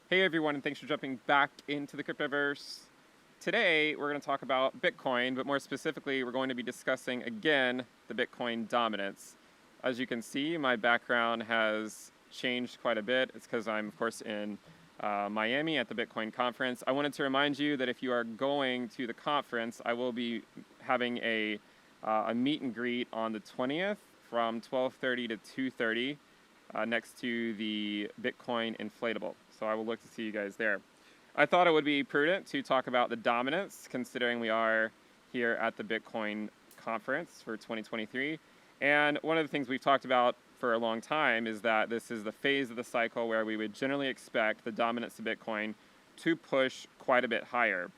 Hey everyone, and thanks for jumping back into the Cryptoverse. Today, we're going to talk about Bitcoin, but more specifically, we're going to be discussing again the Bitcoin dominance. As you can see, my background has changed quite a bit. It's because I'm, of course, in Miami at the Bitcoin conference. I wanted to remind you that if you are going to the conference, I will be having a meet and greet on the 20th from 12:30 to 2:30 next to the Bitcoin inflatable. So I will look to see you guys there. I thought it would be prudent to talk about the dominance, considering we are here at the Bitcoin conference for 2023. And one of the things we've talked about for a long time is that this is the phase of the cycle where we would generally expect the dominance of Bitcoin to push quite a bit higher.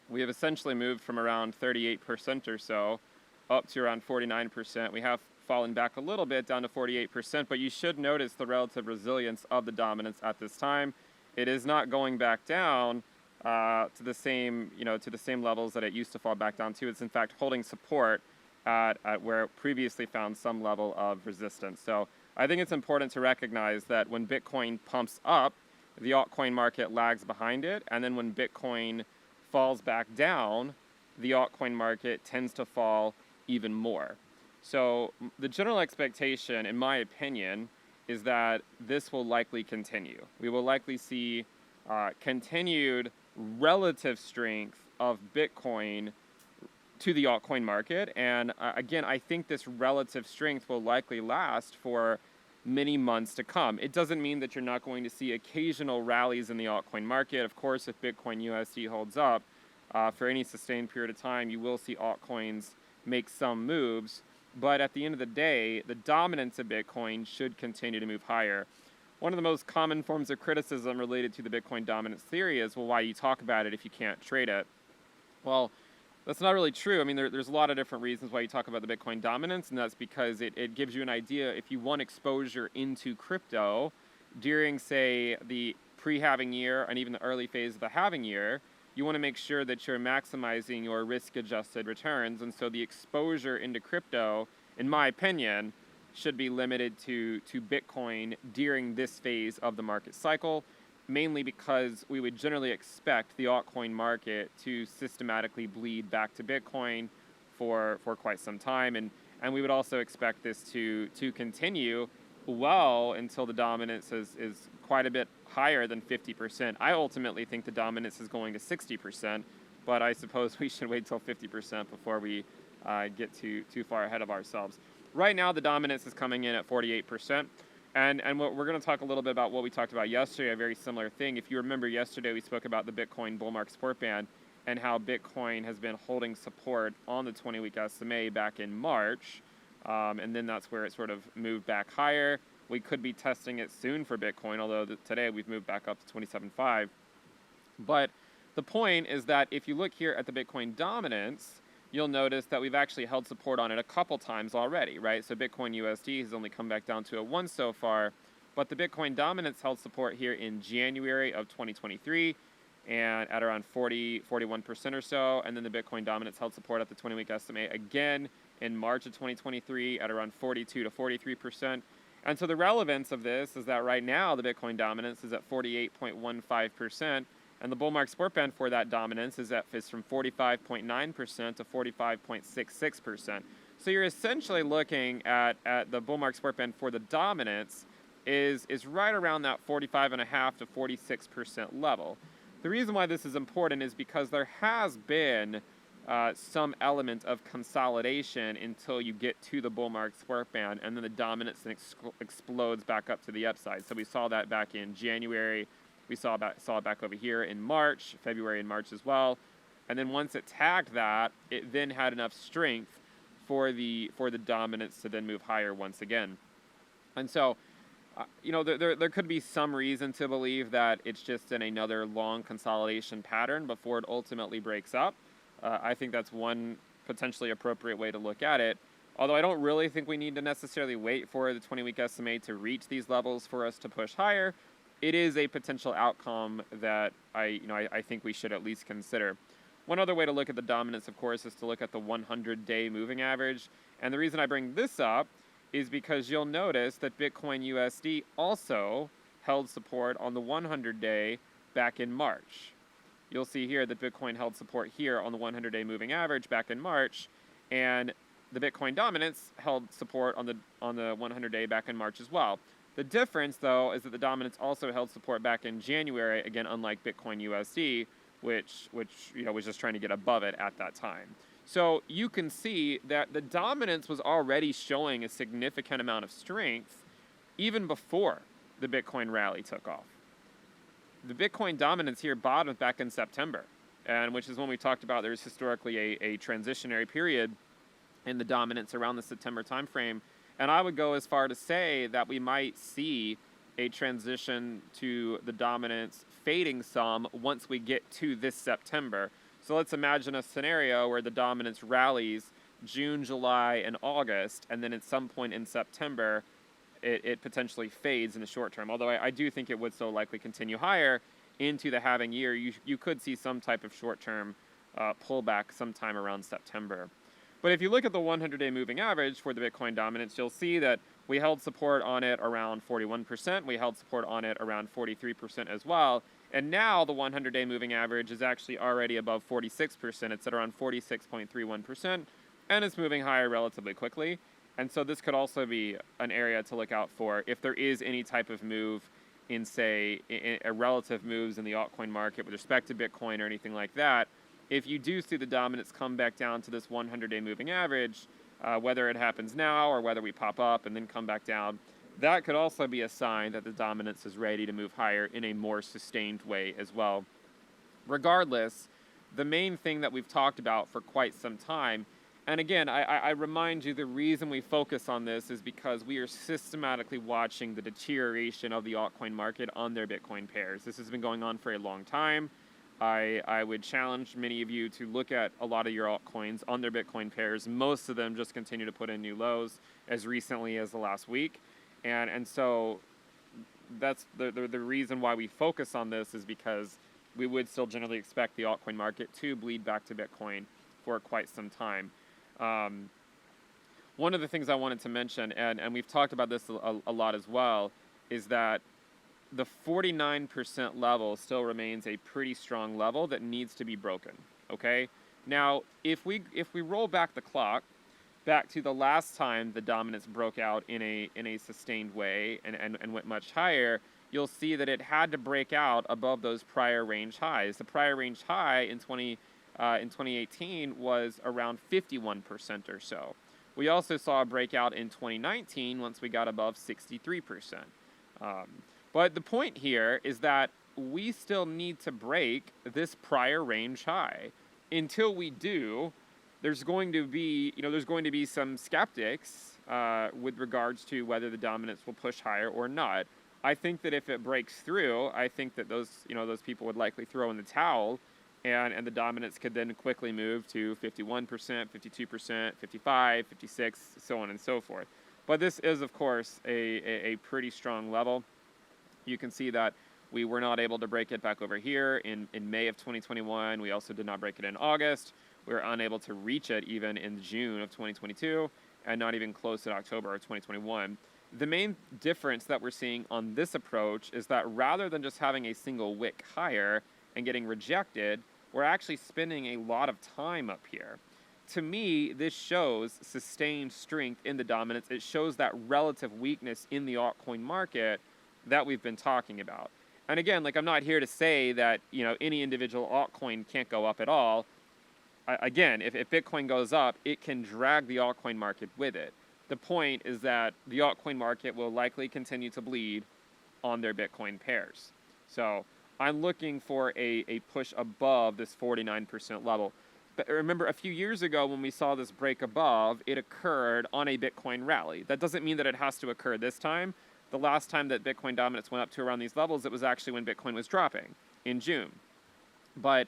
We have essentially moved from around 38% or so up to around 49%. We have fallen back a little bit down to 48%, but you should notice the relative resilience of the dominance at this time. It is not going back down to the same, to the same levels that it used to fall back down to. It's in fact holding support at where it previously found some level of resistance. So I think it's important to recognize that when Bitcoin pumps up, the altcoin market lags behind it, and then when Bitcoin falls back down, the altcoin market tends to fall even more. So the general expectation, in my opinion, is that this will likely continue. We will likely see continued relative strength of Bitcoin to the altcoin market. And again, I think this relative strength will likely last for many months to come. It doesn't mean that you're not going to see occasional rallies in the altcoin market. Of course, if Bitcoin USD holds up for any sustained period of time, you will see altcoins make some moves. But at the end of the day, the dominance of Bitcoin should continue to move higher. One of the most common forms of criticism related to the Bitcoin dominance theory is, well, why do you talk about it if you can't trade it? Well, that's not really true. I mean, there's a lot of different reasons why you talk about the Bitcoin dominance, and that's because it gives you an idea if you want exposure into crypto during, say, the pre-halving year and even the early phase of the halving year. You want to make sure that you're maximizing your risk-adjusted returns. And so the exposure into crypto, in my opinion, should be limited to Bitcoin during this phase of the market cycle, mainly because we would generally expect the altcoin market to systematically bleed back to Bitcoin for quite some time. And we would also expect this to continue well until the dominance is quite a bit higher than 50%. I ultimately think the dominance is going to 60%, but I suppose we should wait till 50% before we get too far ahead of ourselves. Right now, the dominance is coming in at 48%. And what we're going to talk a little bit about what we talked about yesterday, a very similar thing. If you remember yesterday, we spoke about the Bitcoin bull market support band and how Bitcoin has been holding support on the 20-week SMA back in March. And then that's where it sort of moved back higher. We could be testing it soon for Bitcoin, although today we've moved back up to 27.5. But the point is that if you look here at the Bitcoin dominance, you'll notice that we've actually held support on it a couple times already, right? So Bitcoin USD has only come back down to a 1 so far, but the Bitcoin dominance held support here in January of 2023 and at around 41% or so, and then the Bitcoin dominance held support at the 20-week SMA again in March of 2023 at around 42 to 43%. And so the relevance of this is that right now the Bitcoin dominance is at 48.15%, and the bull market support band for that dominance is from 45.9% to 45.66%. So you're essentially looking at the bull market support band for the dominance is right around that 45.5 to 46% level. The reason why this is important is because there has been some element of consolidation until you get to the bull market support band, and then the dominance then explodes back up to the upside. So we saw that back in January. We saw it back over here in March, February and March as well. And then once it tagged that, it then had enough strength for the dominance to then move higher once again. And so, there could be some reason to believe that it's just in another long consolidation pattern before it ultimately breaks up. I think that's one potentially appropriate way to look at it. Although I don't really think we need to necessarily wait for the 20-week SMA to reach these levels for us to push higher. It is a potential outcome that I think we should at least consider. One other way to look at the dominance, of course, is to look at the 100-day moving average. And the reason I bring this up is because you'll notice that Bitcoin USD also held support on the 100-day back in March. You'll see here that Bitcoin held support here on the 100-day moving average back in March, and the Bitcoin dominance held support on the 100-day back in March as well. The difference, though, is that the dominance also held support back in January, again, unlike Bitcoin USD, which was just trying to get above it at that time. So you can see that the dominance was already showing a significant amount of strength even before the Bitcoin rally took off. The Bitcoin dominance here bottomed back in September, and which is when we talked about there's historically a transitionary period in the dominance around the September timeframe. And I would go as far to say that we might see a transition to the dominance fading some once we get to this September. So let's imagine a scenario where the dominance rallies June, July, and August, and then at some point in September, it potentially fades in the short term. Although I do think it would still likely continue higher into the halving year. You could see some type of short-term pullback sometime around September. But if you look at the 100-day moving average for the Bitcoin dominance, you'll see that we held support on it around 41%. We held support on it around 43% as well. And now the 100-day moving average is actually already above 46%. It's at around 46.31%, and it's moving higher relatively quickly. And so this could also be an area to look out for if there is any type of move in, say, a relative moves in the altcoin market with respect to Bitcoin or anything like that. If you do see the dominance come back down to this 100-day moving average, whether it happens now or whether we pop up and then come back down, that could also be a sign that the dominance is ready to move higher in a more sustained way as well. Regardless, the main thing that we've talked about for quite some time, and again, I remind you the reason we focus on this is because we are systematically watching the deterioration of the altcoin market on their Bitcoin pairs. This has been going on for a long time. I would challenge many of you to look at a lot of your altcoins on their Bitcoin pairs. Most of them just continue to put in new lows as recently as the last week. And so that's the reason why we focus on this is because we would still generally expect the altcoin market to bleed back to Bitcoin for quite some time. One of the things I wanted to mention, and we've talked about this a lot as well, is that the 49% level still remains a pretty strong level that needs to be broken, okay? Now, if we roll back the clock, back to the last time the dominance broke out in a sustained way and went much higher, you'll see that it had to break out above those prior range highs. The prior range high in 2018 was around 51% or so. We also saw a breakout in 2019 once we got above 63%. But the point here is that we still need to break this prior range high. Until we do, there's going to be some skeptics with regards to whether the dominance will push higher or not. I think that if it breaks through, I think that those people would likely throw in the towel, and the dominance could then quickly move to 51%, 52%, 55, 56, so on and so forth. But this is, of course, a pretty strong level. You can see that we were not able to break it back over here in May of 2021. We also did not break it in August. We were unable to reach it even in June of 2022, and not even close in October of 2021. The main difference that we're seeing on this approach is that rather than just having a single wick higher and getting rejected, we're actually spending a lot of time up here. To me, this shows sustained strength in the dominance. It shows that relative weakness in the altcoin market that we've been talking about. And again, I'm not here to say that any individual altcoin can't go up at all. Again, if Bitcoin goes up, it can drag the altcoin market with it. The point is that the altcoin market will likely continue to bleed on their Bitcoin pairs. So I'm looking for a push above this 49% level. But remember, a few years ago when we saw this break above, it occurred on a Bitcoin rally. That doesn't mean that it has to occur this time. The last time that Bitcoin dominance went up to around these levels, it was actually when Bitcoin was dropping in June. But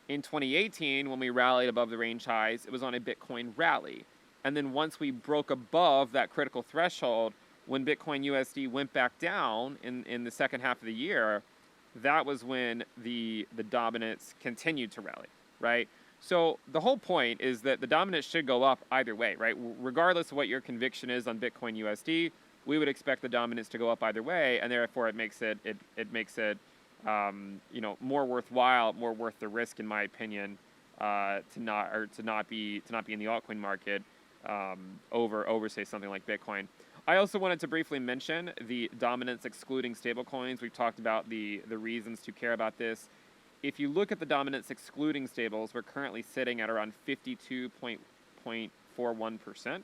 in 2018, when we rallied above the range highs, it was on a Bitcoin rally. And then once we broke above that critical threshold, when Bitcoin USD went back down in the second half of the year, that was when the dominance continued to rally, right? So the whole point is that the dominance should go up either way, right? Regardless of what your conviction is on Bitcoin USD, we would expect the dominance to go up either way, and therefore it makes it more worthwhile, more worth the risk, in my opinion, to not be in the altcoin market over say something like Bitcoin. I also wanted to briefly mention the dominance excluding stablecoins. We've talked about the reasons to care about this. If you look at the dominance excluding stables, we're currently sitting at around 52.41%.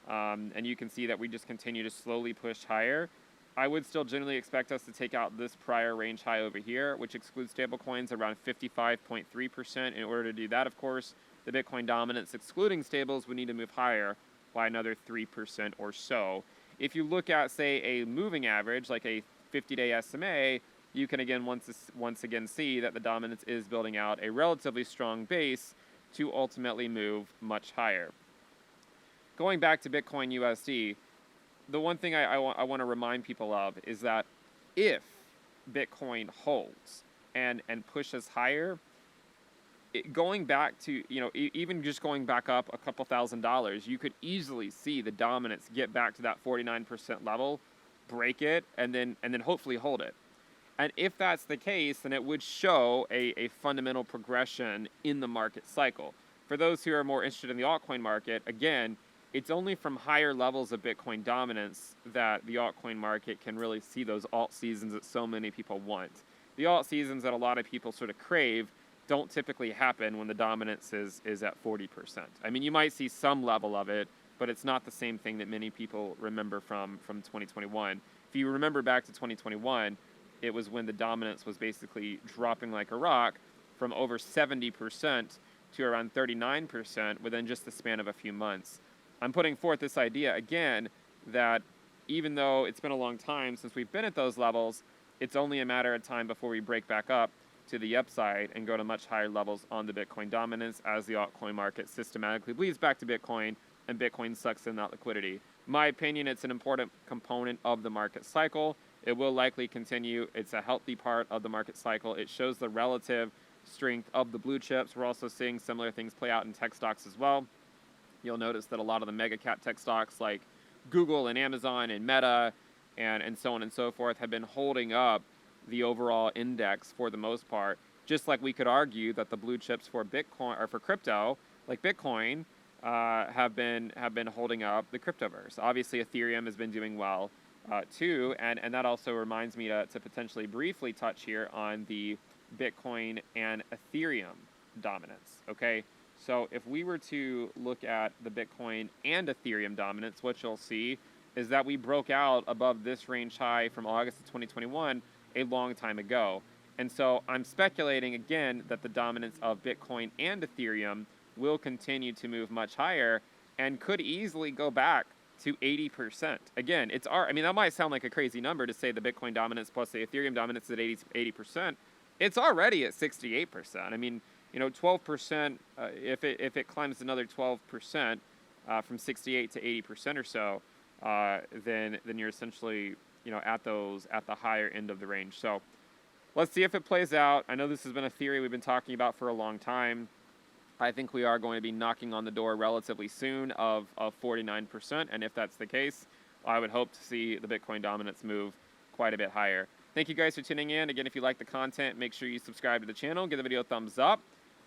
And you can see that we just continue to slowly push higher. I would still generally expect us to take out this prior range high over here, which excludes stablecoins, around 55.3%. In order to do that, of course, the Bitcoin dominance excluding stables would need to move higher by another 3% or so. If you look at, say, a moving average, like a 50-day SMA, you can again once again see that the dominance is building out a relatively strong base to ultimately move much higher. Going back to Bitcoin USD, the one thing I want to remind people of is that if Bitcoin holds and pushes higher, going back to, even just going back up a couple $1,000s, you could easily see the dominance get back to that 49% level, break it, and then hopefully hold it. And if that's the case, then it would show a fundamental progression in the market cycle. For those who are more interested in the altcoin market, again, it's only from higher levels of Bitcoin dominance that the altcoin market can really see those alt seasons that so many people want. The alt seasons that a lot of people sort of crave don't typically happen when the dominance is at 40%. I mean, you might see some level of it, but it's not the same thing that many people remember from 2021. If you remember back to 2021, it was when the dominance was basically dropping like a rock from over 70% to around 39% within just the span of a few months. I'm putting forth this idea again that even though it's been a long time since we've been at those levels, it's only a matter of time before we break back up to the upside and go to much higher levels on the Bitcoin dominance as the altcoin market systematically bleeds back to Bitcoin and Bitcoin sucks in that liquidity. In my opinion, it's an important component of the market cycle. It will likely continue. It's a healthy part of the market cycle. It shows the relative strength of the blue chips. We're also seeing similar things play out in tech stocks as well. You'll notice that a lot of the mega cap tech stocks like Google and Amazon and Meta and so on and so forth have been holding up the overall index for the most part. Just like we could argue that the blue chips for Bitcoin or for crypto, like Bitcoin, have been holding up the Cryptoverse. Obviously, Ethereum has been doing well too, and that also reminds me to potentially briefly touch here on the Bitcoin and Ethereum dominance. Okay. So if we were to look at the Bitcoin and Ethereum dominance, what you'll see is that we broke out above this range high from August of 2021 a long time ago. And so I'm speculating again that the dominance of Bitcoin and Ethereum will continue to move much higher and could easily go back to 80%. Again, that might sound like a crazy number to say the Bitcoin dominance plus the Ethereum dominance is at 80%. It's already at 68%. I mean, 12%, if it climbs another 12% from 68 to 80% or so, then you're essentially, at the higher end of the range. So let's see if it plays out. I know this has been a theory we've been talking about for a long time. I think we are going to be knocking on the door relatively soon of 49%. And if that's the case, I would hope to see the Bitcoin dominance move quite a bit higher. Thank you guys for tuning in. Again, if you like the content, make sure you subscribe to the channel, give the video a thumbs up.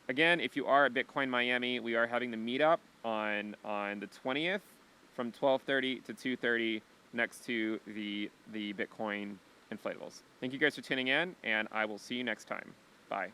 Again, if you are at Bitcoin Miami, we are having the meetup on the 20th from 12:30 to 2:30 next to the Bitcoin inflatables. Thank you guys for tuning in, and I will see you next time. Bye.